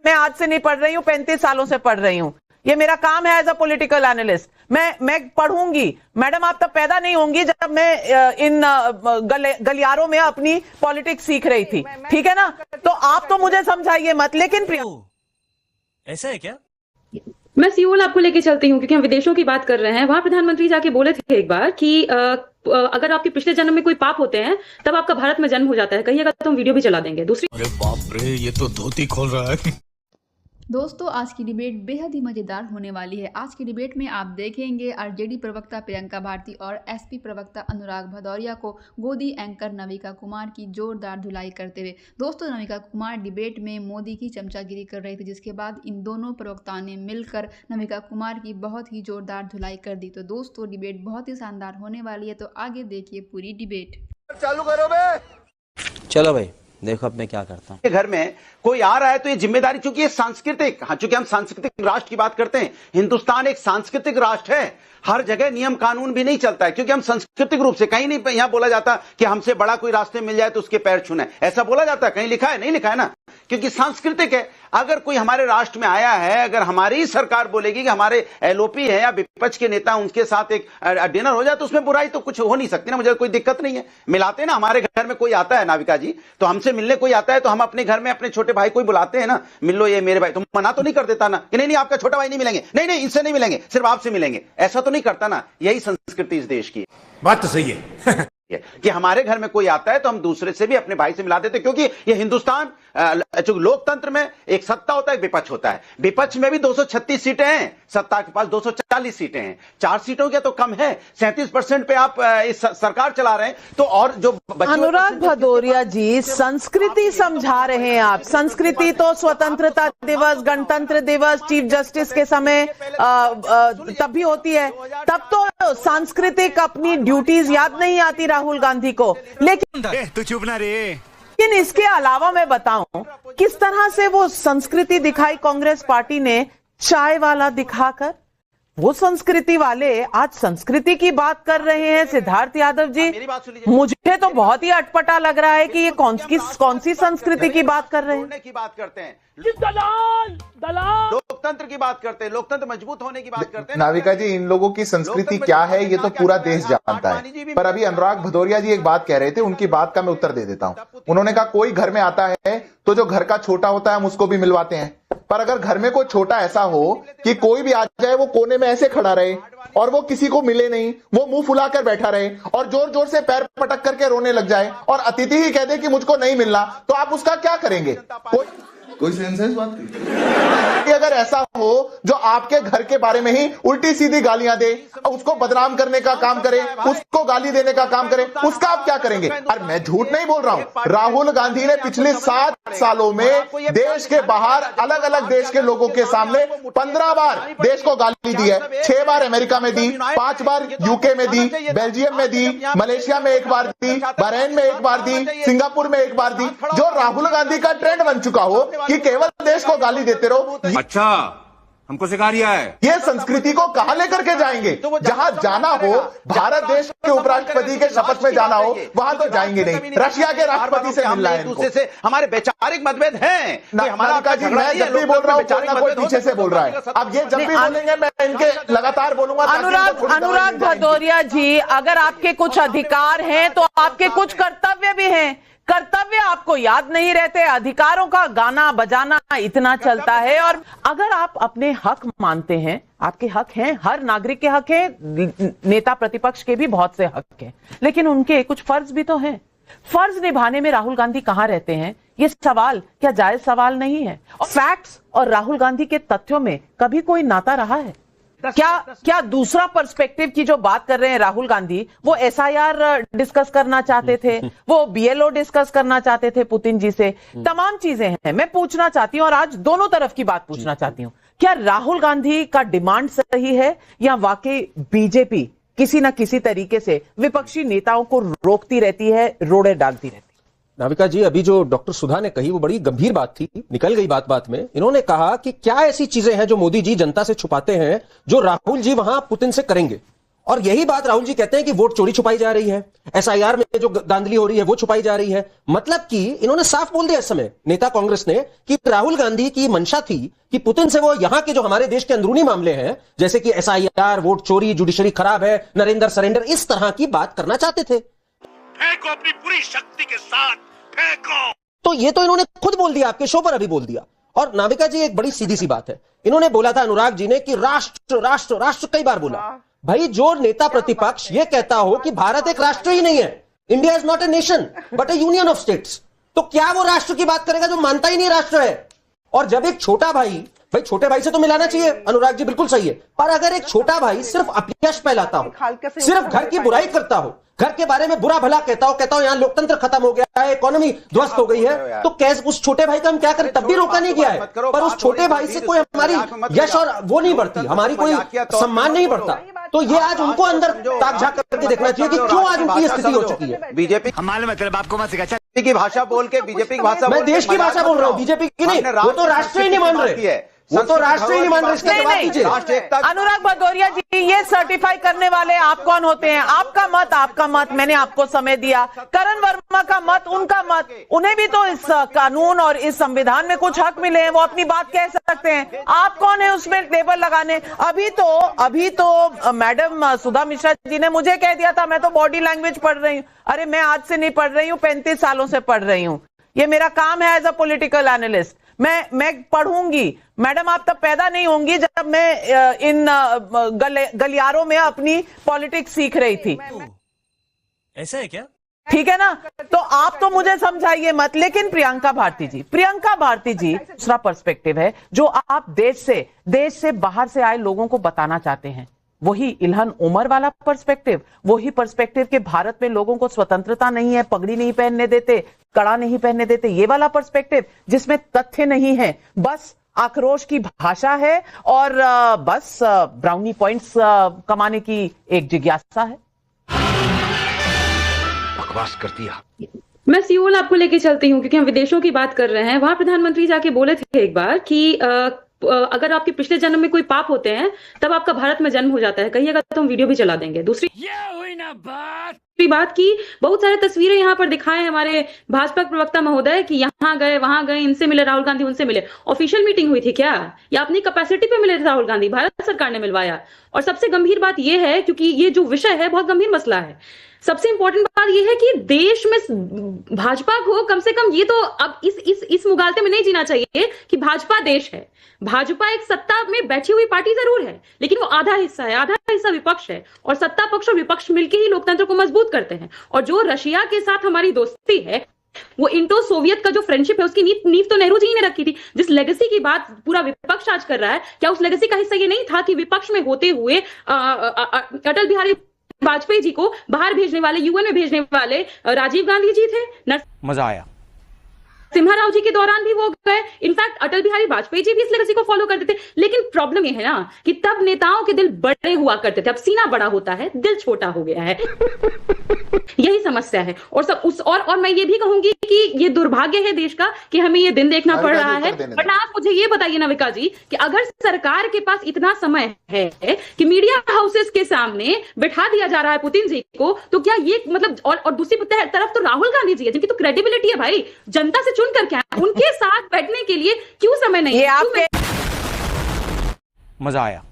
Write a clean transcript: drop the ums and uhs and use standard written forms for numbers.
मैं आज से नहीं पढ़ रही हूँ, 35 सालों से पढ़ रही हूँ। ये मेरा काम है एज अ पॉलिटिकल एनालिस्ट। मैं पढ़ूंगी। मैडम आप तब पैदा नहीं होंगी जब मैं इन गलियारों में अपनी पॉलिटिक्स सीख रही थी, ठीक है ना? तो आप तो मुझे समझाइए मत, लेकिन ऐसा है क्या? मैं सियोल आपको लेके चलती हूँ, क्योंकि हम विदेशों की बात कर रहे हैं। वहां प्रधानमंत्री जाके बोले थे एक बार कि अगर आपके पिछले जन्म में कोई पाप होते हैं तब आपका भारत में जन्म हो जाता है। कहिएगा तो हम वीडियो भी चला देंगे। दूसरी, अरे बाप रे, ये तो धोती खोल रहा है। दोस्तों आज की डिबेट बेहद ही मज़ेदार होने वाली है। आज की डिबेट में आप देखेंगे आरजेडी प्रवक्ता प्रियंका भारती और एसपी प्रवक्ता अनुराग भदौरिया को गोदी एंकर नविका कुमार की जोरदार धुलाई करते हुए। दोस्तों नविका कुमार डिबेट में मोदी की चमचागिरी कर रही थी, जिसके बाद इन दोनों प्रवक्ताओं ने मिलकर नविका कुमार की बहुत ही जोरदार धुलाई कर दी। तो दोस्तों डिबेट बहुत ही शानदार होने वाली है, तो आगे देखिए पूरी डिबेट। चालू करो बे। चलो भाई देखो अब मैं क्या करता हूँ। घर में कोई आ रहा है तो ये जिम्मेदारी, चूंकि ये सांस्कृतिक, चूंकि हम सांस्कृतिक राष्ट्र की बात करते हैं, हिंदुस्तान एक सांस्कृतिक राष्ट्र है। हर जगह नियम कानून भी नहीं चलता है, क्योंकि हम सांस्कृतिक रूप से कहीं नहीं यहां बोला जाता कि हमसे बड़ा कोई रास्ते मिल जाए तो उसके पैर छूना है। ऐसा बोला जाता है? कहीं लिखा है? नहीं लिखा है ना, क्योंकि सांस्कृतिक है। अगर कोई हमारे राष्ट्र में आया है, अगर हमारी ही सरकार बोलेगी कि हमारे एलओपी है या विपक्ष के नेता उनके साथ एक डिनर हो जाए तो उसमें बुराई तो कुछ हो नहीं सकती ना। मुझे कोई दिक्कत नहीं है, मिलाते ना। हमारे घर में कोई आता है नाविका जी, तो हमसे मिलने कोई आता है तो हम अपने घर में अपने छोटे भाई कोई बुलाते हैं ना, मिल लो ये मेरे भाई, तो मना तो नहीं कर देता ना कि नहीं नहीं आपका छोटा भाई नहीं मिलेंगे, नहीं नहीं इनसे नहीं मिलेंगे, सिर्फ आपसे मिलेंगे, ऐसा तो नहीं करता ना। यही संस्कृति इस देश की बात तो सही है। कि हमारे घर में कोई आता है तो हम दूसरे से भी अपने भाई से मिला देते, क्योंकि ये हिंदुस्तान लोकतंत्र में एक सत्ता होता है, एक विपक्ष होता है। विपक्ष में भी 236 सीटें हैं, सत्ता के पास 240 सीटें हैं। 4 सीटों के तो कम है। 37% पे आप इस सरकार चला रहे हैं। तो और जो अनुराग भदौरिया जी संस्कृति समझा रहे हैं आप। संस्कृति तो स्वतंत्रता दिवस, गणतंत्र दिवस, चीफ जस्टिस के समय तब भी होती है। तब तो सांस्कृतिक अपनी ड्यूटीज याद नहीं आती राहुल गांधी को। लेकिन तू चुप ना रे। लेकिन इसके अलावा मैं बताऊं किस तरह से वो संस्कृति दिखाई कांग्रेस पार्टी ने, चाय वाला दिखाकर। वो संस्कृति वाले आज संस्कृति की बात कर रहे हैं। सिद्धार्थ यादव जी, मुझे तो बहुत ही अटपटा लग रहा है कि ये कौन सी संस्कृति की बात कर रहे हैं। की बात करते हैं, दलाल लोकतंत्र की बात करते हैं, लोकतंत्र मजबूत होने की बात करते हैं। नाविका जी, इन लोगों की संस्कृति क्या है ये तो पूरा देश जानता है। पर अभी अनुराग भदौरिया जी एक बात कह रहे थे, उनकी बात का मैं उत्तर दे देता हूं। उन्होंने कहा कोई घर में आता है तो जो घर का छोटा होता है हम उसको भी मिलवाते हैं। पर अगर घर में कोई छोटा ऐसा हो कि कोई भी आ जाए वो कोने में ऐसे खड़ा रहे और वो किसी को मिले नहीं, वो मुंह फुलाकर बैठा रहे और जोर जोर से पैर पटक करके रोने लग जाए और अतिथि ही कह दे कि मुझको नहीं मिलना, तो आप उसका क्या करेंगे? कोई सेंस है इस बात की? अगर ऐसा हो जो आपके घर के बारे में ही उल्टी सीधी गालियां दे, उसको बदनाम करने का काम करे, उसको गाली देने का काम करे, उसका आप क्या करेंगे? अरे मैं झूठ नहीं बोल रहा हूं। राहुल गांधी ने पिछले 7 सालों में देश के बाहर अलग अलग देश के लोगों के सामने 15 बार देश को गाली दी है। 6 बार अमेरिका में दी, 5 बार यूके में दी, बेल्जियम में दी, मलेशिया में 1 बार दी, बहरीन में 1 बार दी, सिंगापुर में 1 बार दी। जो राहुल गांधी का ट्रेंड बन चुका हो कि केवल देश को गाली देते रहो। अच्छा, हमको सिखा रिया है। ये संस्कृति को कहां लेकर के जाएंगे? जहां जाना हो, भारत देश के उपराष्ट्रपति के शपथ में जाना हो, वहां तो जाएंगे नहीं। रशिया के राष्ट्रपति से मिलना है। दूसरे से हमारे वैचारिक मतभेद हैं। हमारा का जी, मैं जब भी बोल रहा हूं कोई पीछे से बोल रहा है। अब ये जब भी बोलेंगे मैं इनके लगातार बोलूंगा। अनुराग भदौरिया जी, अगर आपके कुछ अधिकार हैं तो आपके कुछ कर्तव्य भी हैं। कर्तव्य आपको याद नहीं रहते, अधिकारों का गाना बजाना इतना चलता है। और अगर आप अपने हक मानते हैं, आपके हक हैं, हर नागरिक के हक है, नेता प्रतिपक्ष के भी बहुत से हक हैं, लेकिन उनके कुछ फर्ज भी तो हैं। फर्ज निभाने में राहुल गांधी कहां रहते हैं? ये सवाल क्या जायज सवाल नहीं है? और फैक्ट्स और राहुल गांधी के तथ्यों में कभी कोई नाता रहा है क्या दूसरा पर्सपेक्टिव की जो बात कर रहे हैं राहुल गांधी, वो एसआईआर डिस्कस करना चाहते थे, वो बीएलओ डिस्कस करना चाहते थे पुतिन जी से, तमाम चीजें हैं। मैं पूछना चाहती हूं और आज दोनों तरफ की बात पूछना चाहती हूं, क्या राहुल गांधी का डिमांड सही है या वाकई बीजेपी किसी ना किसी तरीके से विपक्षी नेताओं को रोकती रहती है, रोड़े डालती रहती है? नाविका जी, अभी जो डॉक्टर सुधा ने कही वो बड़ी गंभीर बात थी, निकल गई बात में। इन्होंने कहा कि क्या ऐसी चीजें हैं जो मोदी जी जनता से छुपाते हैं जो राहुल जी वहां पुतिन से करेंगे, और यही बात राहुल जी कहते हैं कि वोट चोरी छुपाई जा रही है, एसआईआर में जो धांधली हो रही है वो छुपाई जा रही है। मतलब कि इन्होंने साफ बोल दिया इस समय नेता कांग्रेस ने कि राहुल गांधी की मंशा थी कि पुतिन से वो यहां के जो हमारे देश के अंदरूनी मामले हैं, जैसे कि एसआईआर, वोट चोरी, जुडिशरी खराब है, नरेंद्र सरेंडर, इस तरह की बात करना चाहते थे। फेंको अपनी पूरी शक्ति के साथ, फेंको। तो ये तो इन्होंने खुद बोल दिया, आपके शो पर अभी बोल दिया। और नाविका जी, एक बड़ी सीधी सी बात है, इन्होंने बोला था अनुराग जी ने कि राष्ट्र राष्ट्र राष्ट्र कई बार बोला। भाई, जो नेता प्रतिपक्ष ये कहता हो कि भारत एक राष्ट्र ही नहीं है, India is not a nation but A union of states, तो क्या वो राष्ट्र की बात करेगा जो मानता ही नहीं राष्ट्र है? और जब एक छोटा भाई छोटे भाई से तो मिलाना चाहिए, अनुराग जी बिल्कुल सही है, पर अगर एक छोटा भाई सिर्फ अपयश फैलाता हो, सिर्फ घर की बुराई करता हो, घर के बारे में बुरा भला कहता हो यहां लोकतंत्र खत्म हो गया है, इकोनॉमी ध्वस्त हो गई है, तो कैसे उस छोटे भाई का हम क्या करें? तब भी रोका नहीं गया है, पर उस छोटे भाई से कोई हमारी यश और वो नहीं बढ़ती, हमारी कोई सम्मान नहीं बढ़ता। तो ये आज उनको अंदर ताक झांक करके देखना चाहिए कि क्यों आज उनकी स्थिति हो चुकी है। बीजेपी हमारे मतलब आपको मत सिखा की भाषा बोल के, बीजेपी की भाषा, मैं देश की भाषा बोल रहा हूं, बीजेपी की नहीं। वो तो राष्ट्र ही नहीं मान रहे, वो तो राष्ट्र ही नहीं मान रहे। इसका जवाब दीजिए। अनुराग भदौरिया जी, ये सर्टिफाई करने वाले आप कौन होते हैं? आपका मत मैंने आपको समय दिया, करण वर्मा का मत उनका मत, उन्हें भी तो इस कानून और इस संविधान में कुछ हक मिले हैं, वो अपनी बात कह सकते हैं। आप कौन है उसमें लेबल लगाने? अभी तो मैडम सुधा मिश्रा जी ने मुझे कह दिया था मैं तो बॉडी लैंग्वेज पढ़ रही हूँ। अरे मैं आज से नहीं पढ़ रही हूँ, 35 सालों से पढ़ रही हूँ, ये मेरा काम है एज अ पॉलिटिकल एनालिस्ट। मैं पढ़ूंगी। मैडम, आप तब पैदा नहीं होंगी जब मैं इन गलियारों में अपनी पॉलिटिक्स सीख रही थी। ऐसा है क्या? ठीक है ना? तो आप तो मुझे समझाइए मत। लेकिन प्रियंका भारती जी दूसरा पर्सपेक्टिव है जो आप देश से बाहर से आए लोगों को बताना चाहते हैं, वही इल्हान उमर वाला पर्सपेक्टिव, वही पर्सपेक्टिव कि भारत में लोगों को स्वतंत्रता नहीं है, पगड़ी नहीं पहनने देते, कड़ा नहीं पहनने देते, ये वाला पर्सपेक्टिव जिसमें तथ्य नहीं है, बस आक्रोश की भाषा है और बस ब्राउनी पॉइंट्स कमाने की एक जिज्ञासा है। बकवास कर दिया। मैं सियोल आपको लेके चलती हूँ क्योंकि हम विदेशों की बात कर रहे हैं। वहां प्रधानमंत्री जाके बोले थे एक बार कि अगर आपके पिछले जन्म में कोई पाप होते हैं तब आपका भारत में जन्म हो जाता है। कहिएगा तो हम वीडियो भी चला देंगे। दूसरी हुई ना बात की बहुत सारे तस्वीरें यहाँ पर दिखाए हमारे भाजपा प्रवक्ता महोदय कि यहाँ गए वहां गए, इनसे मिले राहुल गांधी, उनसे मिले। ऑफिशियल मीटिंग हुई थी क्या, या अपनी कैपेसिटी पे मिले थे राहुल गांधी? भारत सरकार ने मिलवाया। और सबसे गंभीर बात यह है, क्योंकि ये जो विषय है बहुत गंभीर मसला है, सबसे इंपॉर्टेंट बात यह है कि देश में भाजपा को कम से कम ये तो अब इस मुगालते में नहीं जीना चाहिए कि भाजपा देश है। भाजपा एक सत्ता में बैठी हुई पार्टी जरूर है, लेकिन वो आधा हिस्सा है, आधा हिस्सा विपक्ष है, और सत्ता पक्ष और विपक्ष मिलकर ही लोकतंत्र को मजबूत करते हैं। और जो रशिया के साथ हमारी दोस्ती है, वो इंडो सोवियत का जो फ्रेंडशिप है, उसकी नींव तो नेहरू जी ने रखी थी। जिस लेगेसी की बात पूरा विपक्ष आज कर रहा है, क्या उस लेगेसी का हिस्सा ये नहीं था कि विपक्ष में होते हुए अटल बिहारी वाजपेयी जी को बाहर भेजने वाले, यूएन में भेजने वाले राजीव गांधी जी थे? मजा आया। सिम्हा राव जी के दौरान भी वो गए। इनफैक्ट अटल बिहारी वाजपेयी जी भी इस लेगेसी को फॉलो करते थे। लेकिन प्रॉब्लम यह है ना कि तब नेताओं के दिल बड़े हुआ करते थे, अब सीना बड़ा होता है, दिल छोटा हो गया है। यही समस्या है। और मैं ये भी कहूंगी कि ये दुर्भाग्य है देश का कि हमें ये दिन देखना पड़ रहा है। बट आप मुझे ये बताइए नाविका जी कि अगर सरकार के पास इतना समय है कि मीडिया हाउसेस के सामने बिठा दिया जा रहा है पुतिन जी को, तो क्या ये मतलब, और दूसरी तरफ तो राहुल गांधी जी है जिनकी तो क्रेडिबिलिटी है भाई, जनता से चुन करके उनके साथ बैठने के लिए क्यों समय नहीं? ये आपके मजा आया।